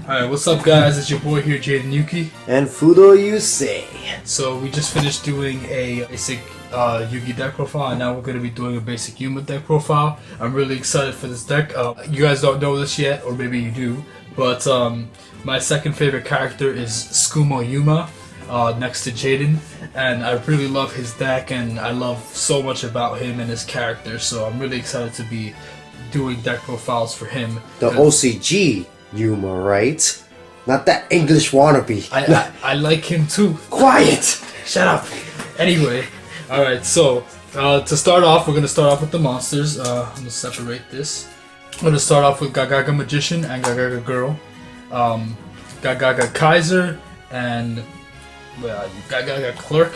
Alright, what's up guys? It's your boy here, Jaden Yuki. And Fudo Yusei. So we just finished doing a basic Yugi deck profile, and now we're going to be doing a basic Yuma deck profile. I'm really excited for this deck. You guys don't know this yet, or maybe you do, but my second favorite character is Tsukumo Yuma, next to Jaden, and I really love his deck, and I love so much about him and his character, so I'm really excited to be doing deck profiles for him. The OCG Yuma, right? Not that English wannabe. I like him too. Quiet! Shut up. Anyway, alright, so to start off, we're going to start off with the monsters. I'm going to separate this. I'm going to start off with Gagaga Magician and Gagaga Girl. Gagaga Kaiser and Gagaga Clerk.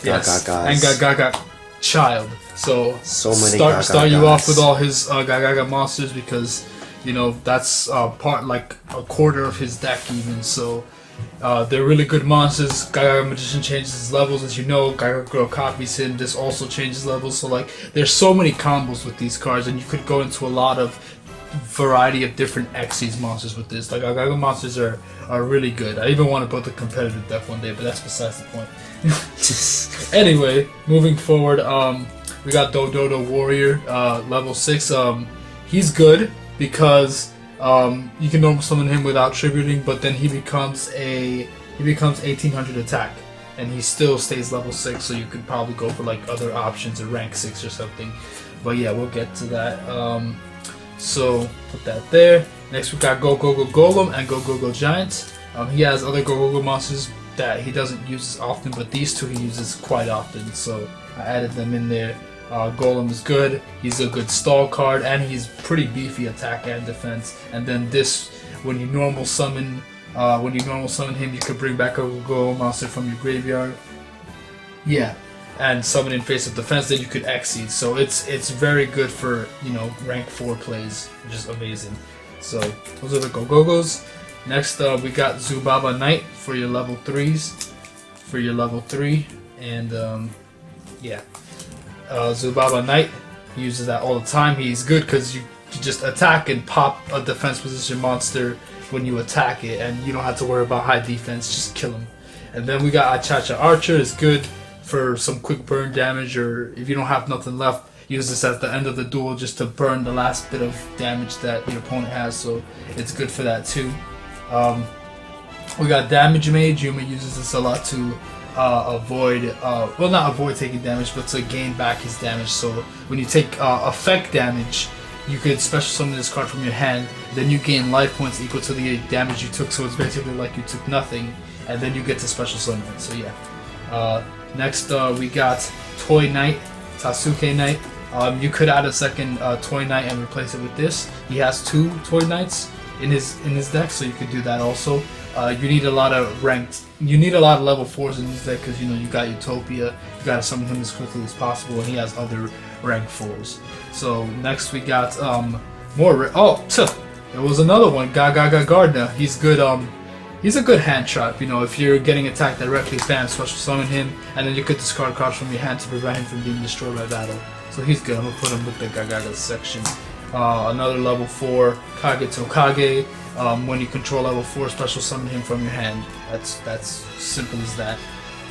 Yes, and Gagaga Child. So many start you off with all his Gagaga monsters, because you know that's part like a quarter of his deck even. So they're really good monsters. Gagaga Magician changes his levels, as you know. Gagaga Girl copies him. This also changes levels. So like there's so many combos with these cards, and you could go into a lot of variety of different Xyz monsters with this. Like Gagaga monsters are really good. I even want to build a competitive deck one day, but that's besides the point. Anyway, moving forward, we got Dododo Warrior, level 6. He's good because you can normal summon him without tributing, but then he becomes 1800 attack, and he still stays level 6. So you could probably go for like other options or rank 6 or something. But yeah, we'll get to that. So put that there. Next we got Go-Go-Go Golem and Go-Go-Go Giant. He has other Go-Go-Go monsters that he doesn't use as often, but these two he uses quite often, so I added them in there. Golem is good. He's a good stall card, and he's pretty beefy attack and defense. And then this, when you normal summon him, you could bring back a Go monster from your graveyard. Yeah. And summon in face of defense, then you could Xyz. So it's very good for, you know, rank 4 plays, which is amazing. So those are the Go-Go-Gos. Next we got Zubaba Knight for your level 3s. For your level 3. And yeah. Zubaba Knight, he uses that all the time. He's good because you just attack and pop a defense position monster when you attack it, and you don't have to worry about high defense, just kill him. And then we got Achacha Archer. Is good for some quick burn damage, or if you don't have nothing left, use this at the end of the duel just to burn the last bit of damage that your opponent has, so it's good for that too. We got Damage Mage. Yuma uses this a lot to avoid, well, not avoid taking damage, but to gain back his damage. So when you take effect damage, you could special summon this card from your hand, then you gain life points equal to the damage you took, so it's basically like you took nothing, and then you get to special summon it. So yeah. Next we got Toy Knight, Sasuke Knight. You could add a second Toy Knight and replace it with this. He has 2 Toy Knights in his deck, so you could do that also. You need a lot of level 4s in this deck, because you know you got Utopia. You gotta summon him as quickly as possible, and he has other rank 4s. So next we got there was another one, Gagaga Gardener. He's good. He's a good hand trap. You know, if you're getting attacked directly, spam special summon him, and then you could discard cards from your hand to prevent him from being destroyed by battle. So he's good. I'm gonna put him with the Gagaga section. Another level 4, Kage Tokage. When you control level 4, special summon him from your hand. That's simple as that.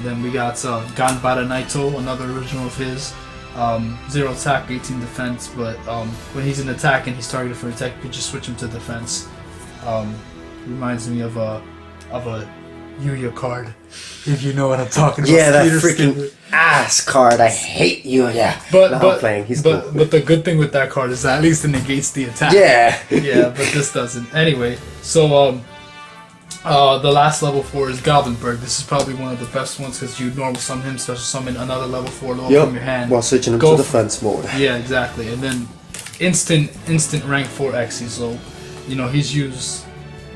Then we got Ganbara Naito, another original of his. 0 attack, 18 defense, but when he's in attack and he's targeted for attack, you can just switch him to defense. Reminds me of a Yuya card, if you know what I'm talking about. Yeah, that freaking ass card. I hate Yuya. But I'm playing. He's cool. But the good thing with that card is that at least it negates the attack. Yeah. Yeah, but this doesn't. Anyway, so the last level 4 is Goblinberg. This is probably one of the best ones, because you normal summon him, special summon another level 4 from your hand. While switching him to defense mode. Yeah, exactly. And then instant rank 4 Xyz. So you know he's used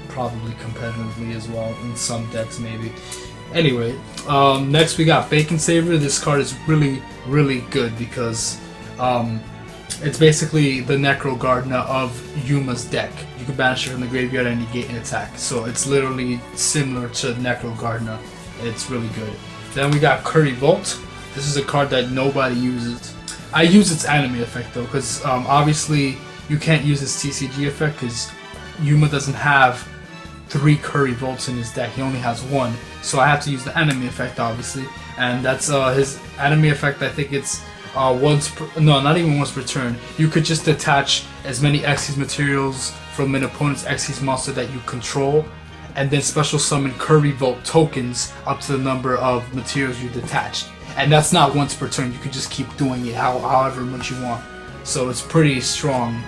probably competitively as well in some decks maybe. Anyway, next we got Bacon Saver. This card is really good because it's basically the Necro Gardener of Yuma's deck. You can banish it from the graveyard and negate an attack. So it's literally similar to Necro Gardener. It's really good. Then we got Curry Volt. This is a card that nobody uses. I use its anime effect though, because obviously you can't use its TCG effect because Yuma doesn't have 3 Curry Volts in his deck. He only has 1. So I have to use the enemy effect, obviously. And that's his enemy effect. I think it's once per, no, not even once per turn. You could just detach as many Xyz materials from an opponent's Xyz monster that you control, and then special summon Curry Volt tokens up to the number of materials you detached. And that's not once per turn. You could just keep doing it however much you want. So it's pretty strong.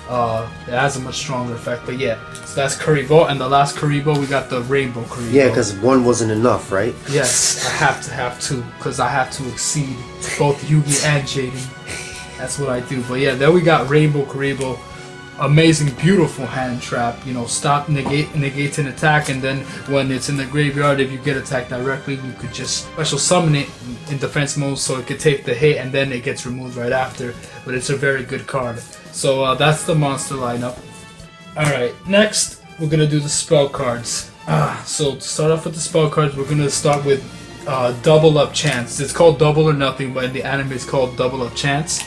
It has a much stronger effect, but yeah. So that's Curry Volt, and the last Kuribo we got the Rainbow Kuribo. Yeah, because 1 wasn't enough, right? Yes, I have to, because I have to exceed both Yugi and Jaden. That's what I do. But yeah, then we got Rainbow Kuribo. Amazing, beautiful hand trap. You know, stop, negate an attack, and then when it's in the graveyard, if you get attacked directly, you could just special summon it in defense mode, so it could take the hit, and then it gets removed right after. But it's a very good card. So that's the monster lineup. Alright, next we're gonna do the spell cards. So to start off with the spell cards, we're gonna start with Double Up Chance. It's called Double or Nothing, but in the anime it's called Double Up Chance.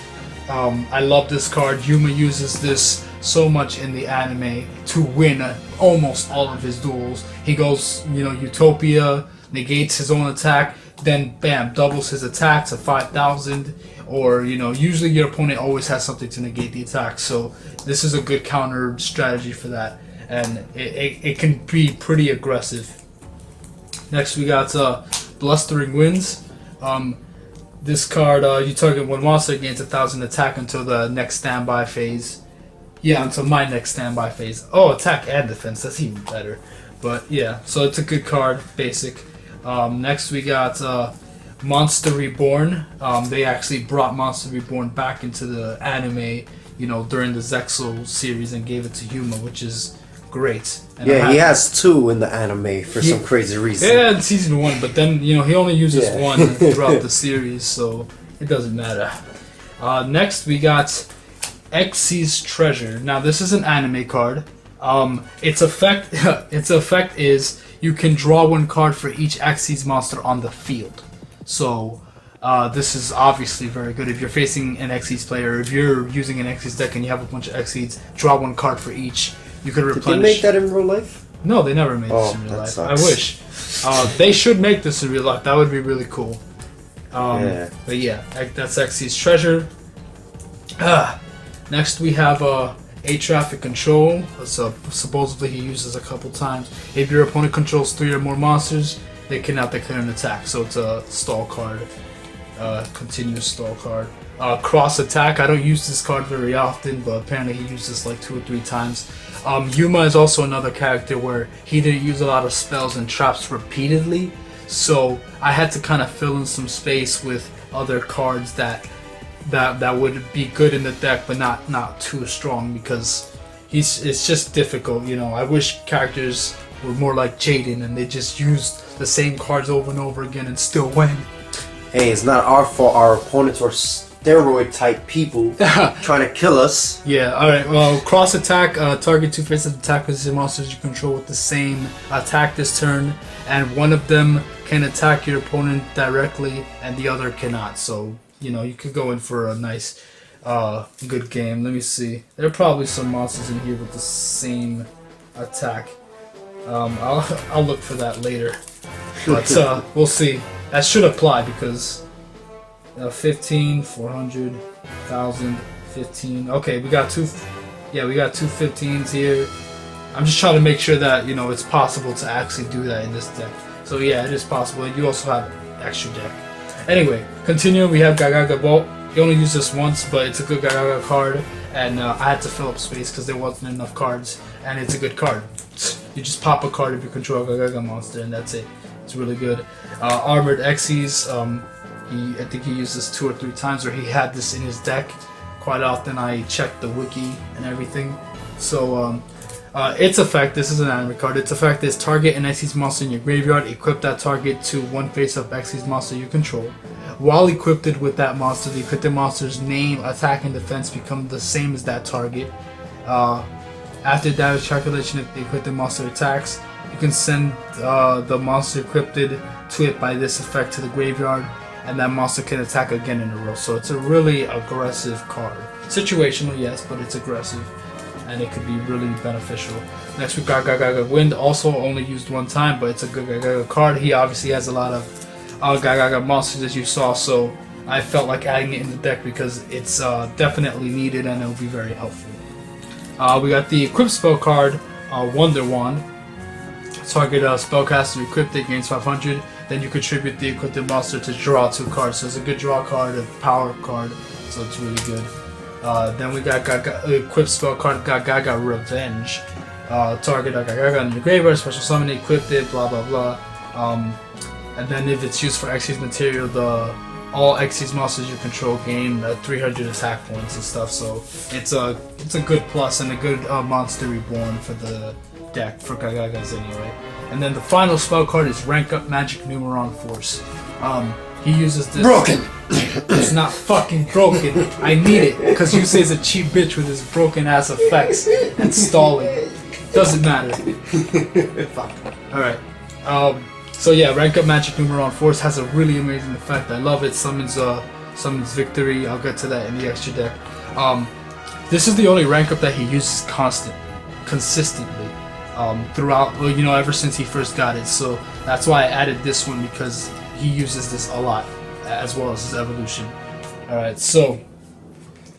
I love this card. Yuma uses this so much in the anime to win almost all of his duels. He goes, you know, Utopia, negates his own attack, then bam, doubles his attack to 5,000. Or, you know, usually your opponent always has something to negate the attack. So this is a good counter strategy for that. And it can be pretty aggressive. Next we got Blustering Winds. This card, you target one monster, gains 1,000 attack until the next standby phase. Yeah, until my next standby phase. Oh, attack and defense, that's even better. But yeah, so it's a good card, basic. Next we got Monster Reborn. They actually brought Monster Reborn back into the anime, you know, during the Zexal series and gave it to Yuma, which is great. And yeah, he has 2 in the anime for some crazy reason. Yeah, in season 1, but then, you know, he only uses 1 throughout the series, so it doesn't matter. Next we got Xyz Treasure. Now this is an anime card. Its effect is you can draw 1 card for each Xyz monster on the field. So this is obviously very good if you're facing an Xyz player. If you're using an Xyz deck and you have a bunch of Xyz, draw 1 card for each. You can replenish. Did they make that in real life? No, they never made this in real life. Sucks. I wish. They should make this in real life. That would be really cool. But yeah, that's Xyz Treasure. Next we have Air Traffic Control. Supposedly he uses a couple times. If your opponent controls 3 or more monsters, they cannot declare an attack. So it's a stall card. Continuous stall card. Cross Attack. I don't use this card very often, but apparently he uses like 2 or 3 times. Yuma is also another character where he didn't use a lot of spells and traps repeatedly, so I had to kind of fill in some space with other cards that would be good in the deck, but not too strong, because it's just difficult. You know, I wish characters were more like Jaden and they just used the same cards over and over again and still win. Hey, it's not our fault. Our opponents were steroid type people trying to kill us. Yeah, alright, well, Cross Attack, target 2 faces attack with monsters you control with the same attack this turn, and one of them can attack your opponent directly and the other cannot. So, you know, you could go in for a nice, good game. Let me see. There are probably some monsters in here with the same attack. I'll look for that later. But we'll see. That should apply because 15, 400, 1,000, 15. Okay, we got 2. Yeah, we got 2 15s here. I'm just trying to make sure that, you know, it's possible to actually do that in this deck. So yeah, it is possible. And you also have extra deck. Anyway, continuing, we have Gagaga Bolt. You only use this once, but it's a good Gagaga card. And I had to fill up space because there wasn't enough cards. And it's a good card. You just pop a card if you control a Gagaga monster, and that's it. It's really good. Armored Xyz. I think he used this 2 or 3 times, or he had this in his deck quite often. I checked the wiki and everything. So its effect, this is an anime card. Its effect is target an Xyz monster in your graveyard. Equip that target to 1 face-up Xyz monster you control. While equipped with that monster, the equipped monster's name, attack, and defense become the same as that target. After damage calculation, if the equipped monster attacks, you can send the monster equipped to it by this effect to the graveyard, and that monster can attack again in a row. So it's a really aggressive card. Situational, yes, but it's aggressive. and it could be really beneficial. Next we got Gaga Wind, also only used one time, but it's a good Gaga card. He obviously has a lot of Gaga monsters as you saw, so I felt like adding it in the deck because it's definitely needed and it'll be very helpful. We got the equip spell card, Wonder Wand. Target spellcaster equipped it, gains 500. Then you contribute the equipped monster to draw 2 cards. So it's a good draw card, a power card, so it's really good. Then we got equipped spell card Gaga Revenge. Target Gaga in your graveyard, special summon it, equipped it, blah blah blah. And then if it's used for Xyz material, all Xyz monsters you control gain 300 attack points and stuff. So it's a good plus and a good monster reborn for the deck for Gagagas anyway. And then the final spell card is Rank Up Magic Numeron Force. He uses this. Broken! It's not fucking broken. I need it because you say it's a cheap bitch with his broken ass effects and stalling. Doesn't matter. Fuck. Alright. So yeah, Rank Up Magic Numeron Force has a really amazing effect. I love it. Summons Victory. I'll get to that in the extra deck. This is the only rank up that he uses consistently. Throughout, well, you know, ever since he first got it. So that's why I added this one because he uses this a lot, as well as his evolution. Alright, so